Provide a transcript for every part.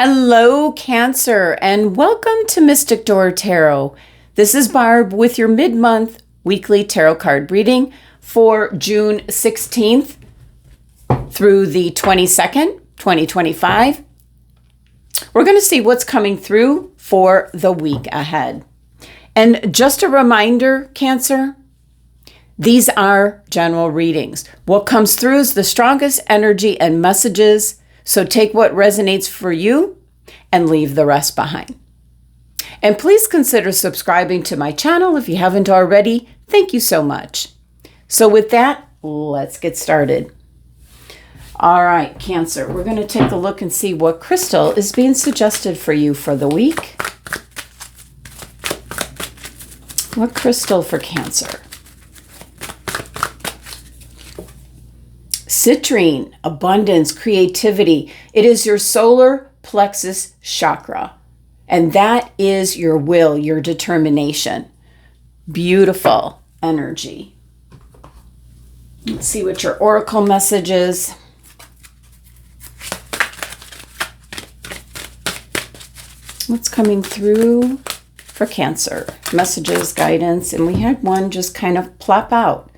Hello, Cancer, and welcome to Mystic Door Tarot. This is Barb with your mid-month weekly tarot card reading for June 16th through the 22nd, 2025. We're going to see what's coming through for the week ahead. And just a reminder, Cancer, these are general readings. What comes through is the strongest energy and messages. So take what resonates for you and leave the rest behind. And please consider subscribing to my channel if you haven't already. Thank you so much. So with that, let's get started. All right, Cancer, we're going to take a look and see what crystal is being suggested for you for the week. What crystal for Cancer? Citrine, abundance, creativity. It is your solar plexus chakra. And that is your will, your determination. Beautiful energy. Let's see what your oracle message is. What's coming through for Cancer? Messages, guidance, and we had one just kind of plop out.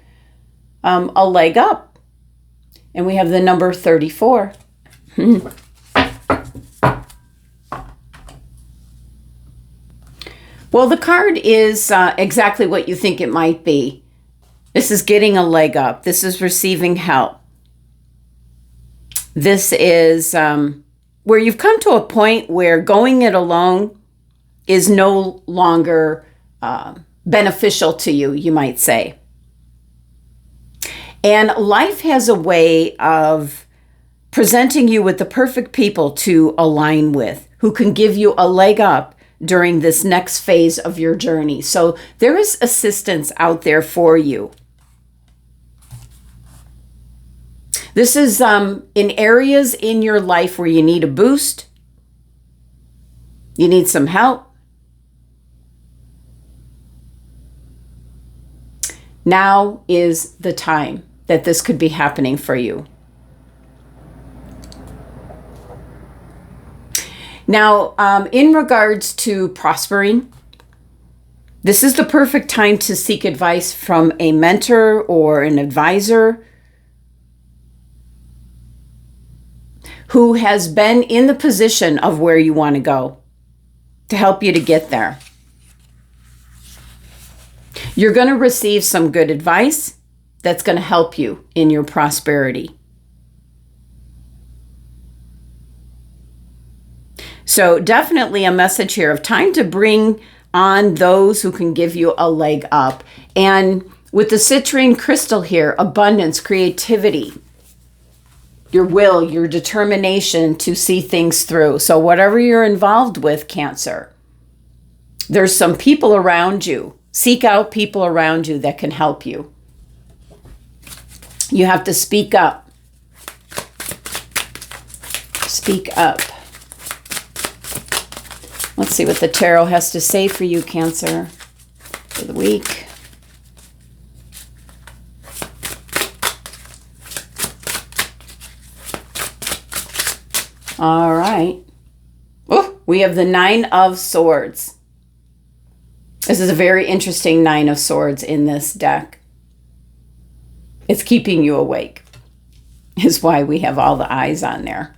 A leg up. And we have the number 34. Well, the card is exactly what you think it might be. This is getting a leg up. This is receiving help. This is where you've come to a point where going it alone is no longer beneficial to you, you might say. And life has a way of presenting you with the perfect people to align with, who can give you a leg up during this next phase of your journey. So there is assistance out there for you. This is in areas in your life where you need a boost. You need some help. Now is the time that this could be happening for you. Now, in regards to prospering, this is the perfect time to seek advice from a mentor or an advisor who has been in the position of where you want to go to help you to get there. You're going to receive some good advice that's going to help you in your prosperity. So definitely a message here of time to bring on those who can give you a leg up. And with the citrine crystal here, abundance, creativity, your will, your determination to see things through. So whatever you're involved with, Cancer, there's some people around you. Seek out people around you that can help you. You have to speak up. Speak up. Let's see what the tarot has to say for you, Cancer, for the week. All right. Oh, we have the Nine of Swords. This is a very interesting Nine of Swords in this deck. It's keeping you awake, is why we have all the eyes on there.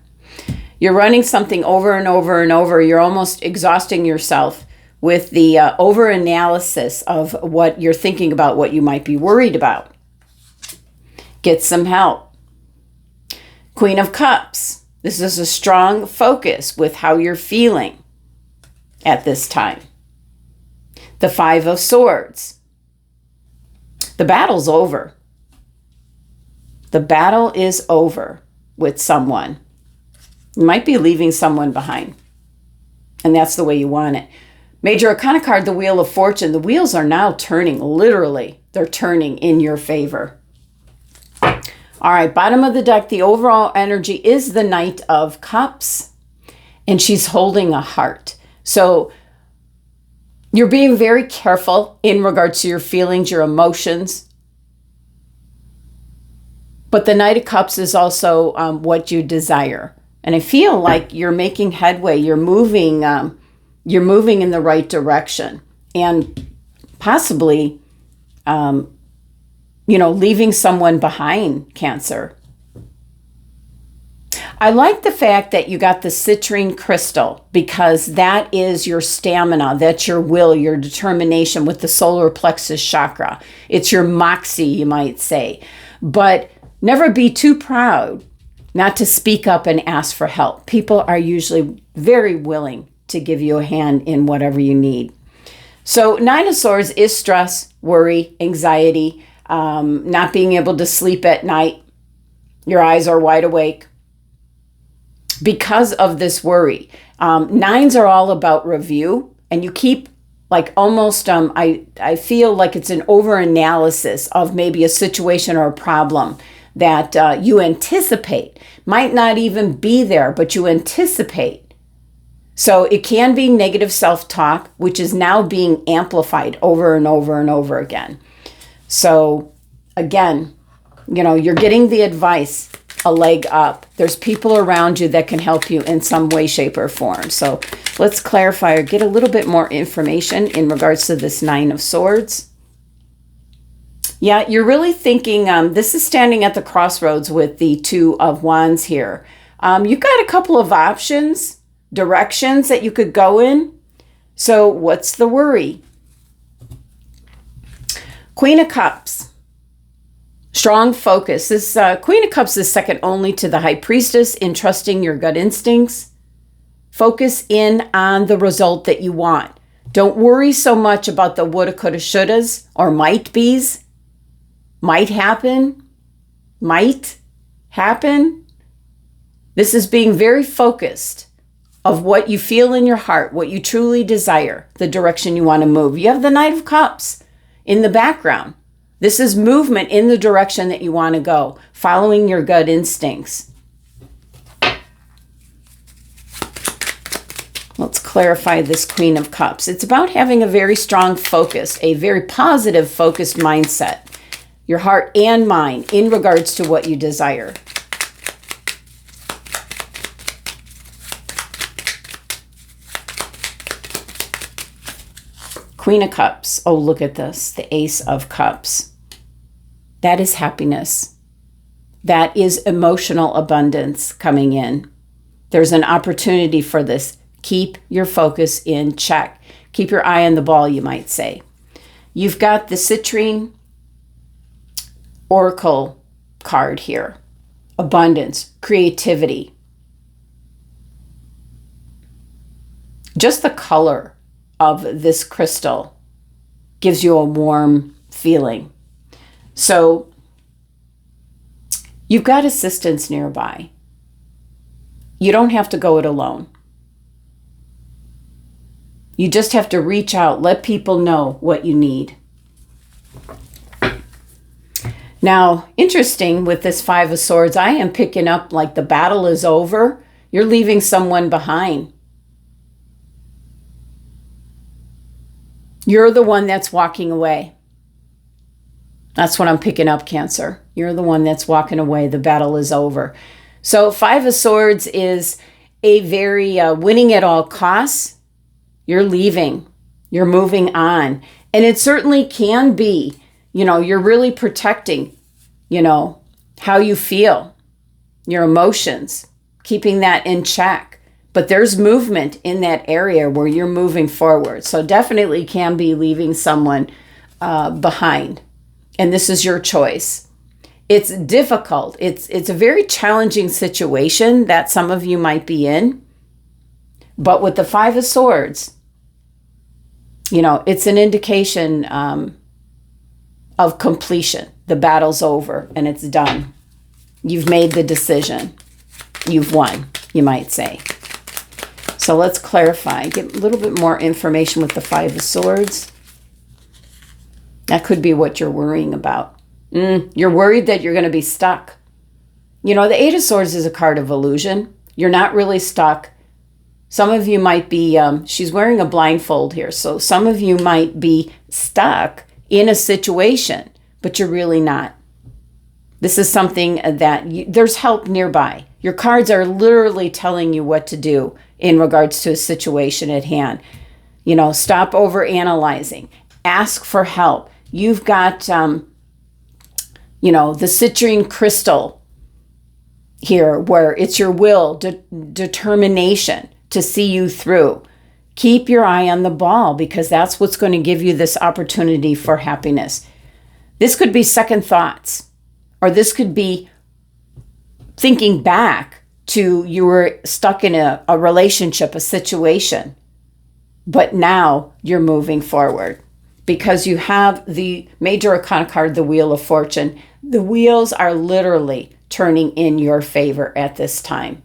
You're running something over and over and over. You're almost exhausting yourself with the over-analysis of what you're thinking about, what you might be worried about. Get some help. Queen of Cups. This is a strong focus with how you're feeling at this time. The Five of Swords. The battle's over. The battle is over with someone. You might be leaving someone behind. And that's the way you want it. Major Arcana card, the Wheel of Fortune. The wheels are now turning, literally. They're turning in your favor. All right, bottom of the deck, the overall energy is the Knight of Cups. And she's holding a heart. So you're being very careful in regards to your feelings, your emotions. But the Knight of Cups is also what you desire. And I feel like you're making headway. You're moving in the right direction. And possibly, leaving someone behind, Cancer. I like the fact that you got the citrine crystal because that is your stamina, that's your will, your determination with the solar plexus chakra. It's your moxie, you might say. But never be too proud not to speak up and ask for help. People are usually very willing to give you a hand in whatever you need. So 9 of Swords is stress, worry, anxiety, not being able to sleep at night. Your eyes are wide awake because of this worry. 9s are all about review, and you keep like almost, I feel like it's an over-analysis of maybe a situation or a problem that you anticipate. Might not even be there, but you anticipate. So it can be negative self-talk, which is now being amplified over and over and over again. So again, you're getting the advice, a leg up. There's people around you that can help you in some way, shape, or form. So let's clarify or get a little bit more information in regards to this 9 of Swords. Yeah, you're really thinking, this is standing at the crossroads with the 2 of Wands here. You've got a couple of options, directions that you could go in. So what's the worry? Queen of Cups. Strong focus. This Queen of Cups is second only to the High Priestess in trusting your gut instincts. Focus in on the result that you want. Don't worry so much about the woulda, coulda, shouldas or might be's. Might happen. Might happen. This is being very focused of what you feel in your heart, what you truly desire, the direction you want to move. You have the Knight of Cups in the background. This is movement in the direction that you want to go, following your gut instincts. Let's clarify this Queen of Cups. It's about having a very strong focus, a very positive focused mindset, your heart and mind in regards to what you desire. Queen of Cups. Oh, look at this. The Ace of Cups. That is happiness. That is emotional abundance coming in. There's an opportunity for this. Keep your focus in check. Keep your eye on the ball, you might say. You've got the Citrine Oracle card here. Abundance, creativity. Just the color of this crystal gives you a warm feeling. So you've got assistance nearby. You don't have to go it alone. You just have to reach out, let people know what you need. Now, interesting with this 5 of Swords, I am picking up like the battle is over. You're leaving someone behind. You're the one that's walking away. That's what I'm picking up, Cancer. You're the one that's walking away. The battle is over. So 5 of Swords is a very winning at all costs. You're leaving. You're moving on. And it certainly can be, you're really protecting, how you feel, your emotions, keeping that in check. But there's movement in that area where you're moving forward. So definitely can be leaving someone behind. And this is your choice. It's difficult. It's a very challenging situation that some of you might be in. But with the 5 of Swords, it's an indication of completion. The battle's over and it's done. You've made the decision. You've won, you might say. So let's clarify. Get a little bit more information with the 5 of Swords. That could be what you're worrying about. You're worried that you're going to be stuck. The 8 of Swords is a card of illusion. You're not really stuck. Some of you might be, she's wearing a blindfold here, so some of you might be stuck in a situation, but you're really not. This is something that there's help nearby. Your cards are literally telling you what to do in regards to a situation at hand. You know, stop over analyzing. Ask for help. You've got, you know, the citrine crystal here, where it's your will, determination to see you through. Keep your eye on the ball, because that's what's going to give you this opportunity for happiness. This could be second thoughts, or this could be thinking back to you were stuck in a relationship, a situation, but now you're moving forward because you have the major arcana card, the Wheel of Fortune. The wheels are literally turning in your favor at this time.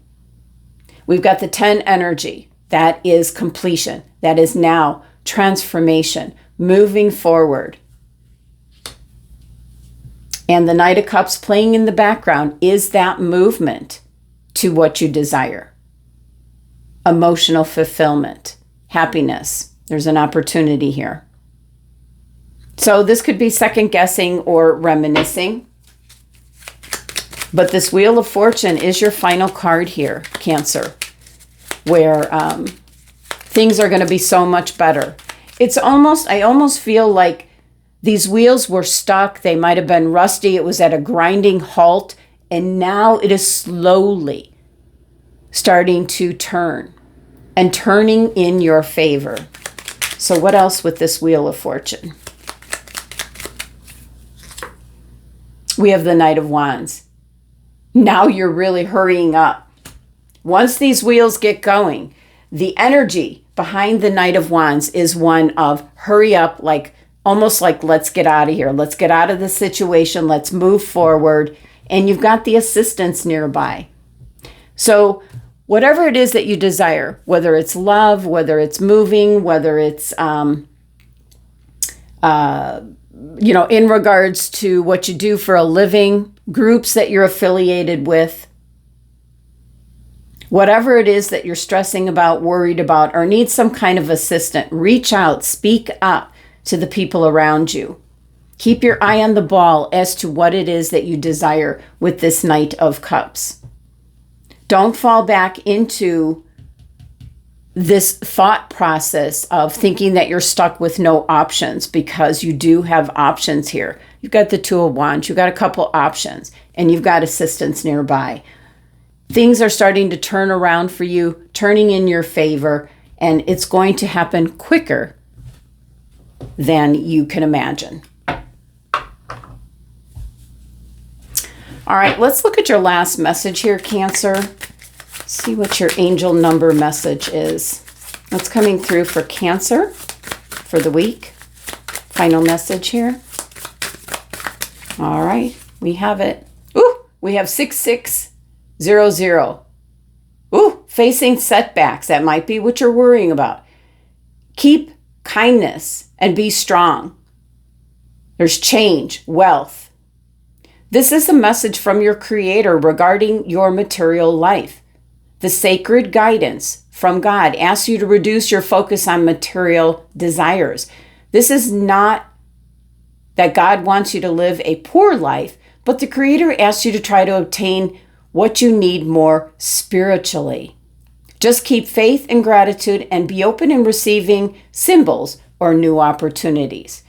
We've got the 10 energy. That is completion. That is now transformation, moving forward. And the Knight of Cups playing in the background is that movement to what you desire. Emotional fulfillment, happiness. There's an opportunity here. So this could be second guessing or reminiscing. But this Wheel of Fortune is your final card here, Cancer, where things are going to be so much better. I almost feel like these wheels were stuck. They might have been rusty. It was at a grinding halt. And now it is slowly starting to turn and turning in your favor. So what else with this Wheel of Fortune? We have the Knight of Wands. Now you're really hurrying up. Once these wheels get going, the energy behind the Knight of Wands is one of hurry up, like almost like let's get out of here. Let's get out of the situation. Let's move forward. And you've got the assistance nearby. So whatever it is that you desire, whether it's love, whether it's moving, whether it's, you know, in regards to what you do for a living, groups that you're affiliated with, whatever it is that you're stressing about, worried about, or need some kind of assistance, reach out, speak up to the people around you. Keep your eye on the ball as to what it is that you desire with this Knight of Cups. Don't fall back into this thought process of thinking that you're stuck with no options, because you do have options here. You've got the Two of Wands, you've got a couple options, and you've got assistance nearby. Things are starting to turn around for you, turning in your favor, and it's going to happen quicker than you can imagine. All right, let's look at your last message here, Cancer. See what your angel number message is. What's coming through for Cancer for the week? Final message here. All right, we have it. Ooh, we have 6600. Ooh, facing setbacks. That might be what you're worrying about. Keep kindness and be strong. There's change, wealth. This is a message from your Creator regarding your material life. The sacred guidance from God asks you to reduce your focus on material desires. This is not that God wants you to live a poor life, but the Creator asks you to try to obtain what you need more spiritually. Just keep faith and gratitude and be open in receiving symbols or new opportunities.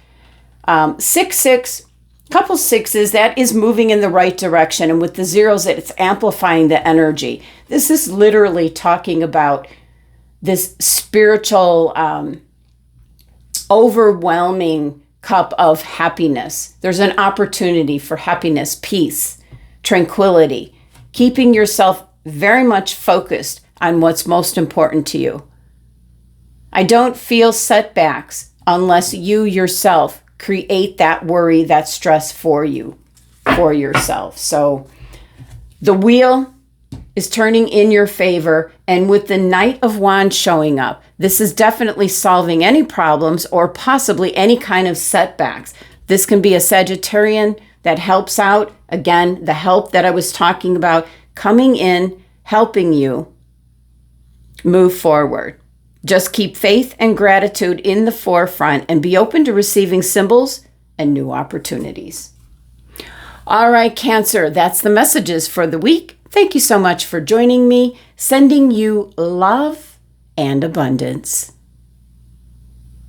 6-6, couple sixes, that is moving in the right direction. And with the zeros, it's amplifying the energy. This is literally talking about this spiritual, overwhelming cup of happiness. There's an opportunity for happiness, peace, tranquility, keeping yourself very much focused on what's most important to you. I don't feel setbacks unless you yourself create that worry, that stress for you, for yourself. So the wheel is turning in your favor, and with the Knight of Wands showing up, this is definitely solving any problems or possibly any kind of setbacks. This can be a Sagittarian that helps out. Again, the help that I was talking about, coming in, helping you move forward. Just keep faith and gratitude in the forefront and be open to receiving symbols and new opportunities. All right, Cancer, that's the messages for the week. Thank you so much for joining me. Sending you love and abundance.